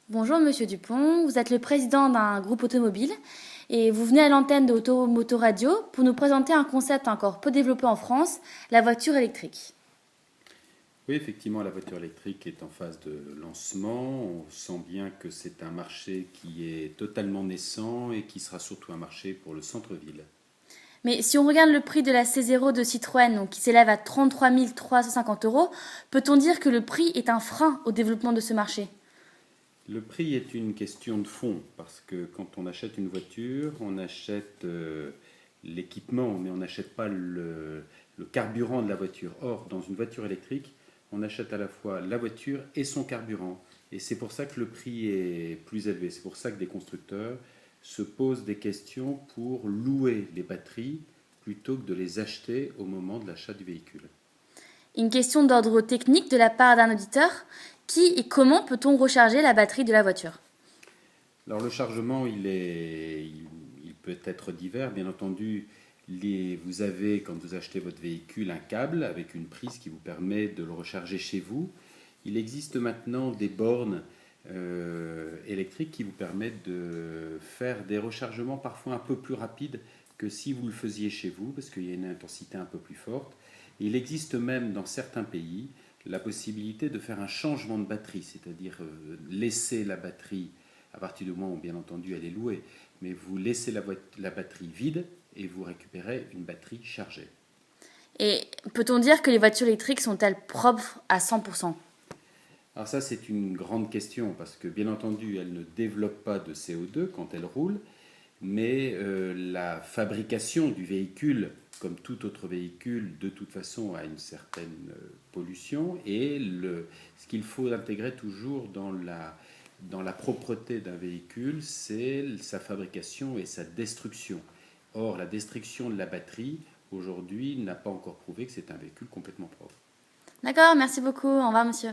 Bonjour Monsieur Dupont, vous êtes le président d'un groupe automobile et vous venez à l'antenne de Automoto Radio pour nous présenter un concept encore peu développé en France, la voiture électrique. Oui, effectivement, la voiture électrique est en phase de lancement. On sent bien que c'est un marché qui est totalement naissant et qui sera surtout un marché pour le centre-ville. Mais si on regarde le prix de la C0 de Citroën, donc qui s'élève à 33 350 euros, peut-on dire que le prix est un frein au développement de ce marché? Le prix est une question de fond parce que quand on achète une voiture, on achète l'équipement, mais on n'achète pas le carburant de la voiture. Or, dans une voiture électrique, on achète à la fois la voiture et son carburant. Et c'est pour ça que le prix est plus élevé. C'est pour ça que des constructeurs se posent des questions pour louer les batteries plutôt que de les acheter au moment de l'achat du véhicule. Une question d'ordre technique de la part d'un auditeur. Qui et comment peut-on recharger la batterie de la voiture? Alors le chargement, il peut être divers. Bien entendu, vous avez, quand vous achetez votre véhicule, un câble avec une prise qui vous permet de le recharger chez vous. Il existe maintenant des bornes électriques qui vous permettent de faire des rechargements parfois un peu plus rapides que si vous le faisiez chez vous, parce qu'il y a une intensité un peu plus forte. Il existe même dans certains pays la possibilité de faire un changement de batterie, c'est-à-dire laisser la batterie à partir du moment où, bien entendu, elle est louée, mais vous laissez la batterie vide et vous récupérez une batterie chargée. Et peut-on dire que les voitures électriques sont-elles propres à 100%? Alors ça, c'est une grande question parce que, bien entendu, elles ne développent pas de CO2 quand elles roulent, mais la fabrication du véhicule, comme tout autre véhicule, de toute façon a une certaine pollution et ce qu'il faut intégrer toujours dans la propreté d'un véhicule, c'est sa fabrication et sa destruction. Or, la destruction de la batterie, aujourd'hui, n'a pas encore prouvé que c'est un véhicule complètement propre. D'accord, merci beaucoup. Au revoir monsieur.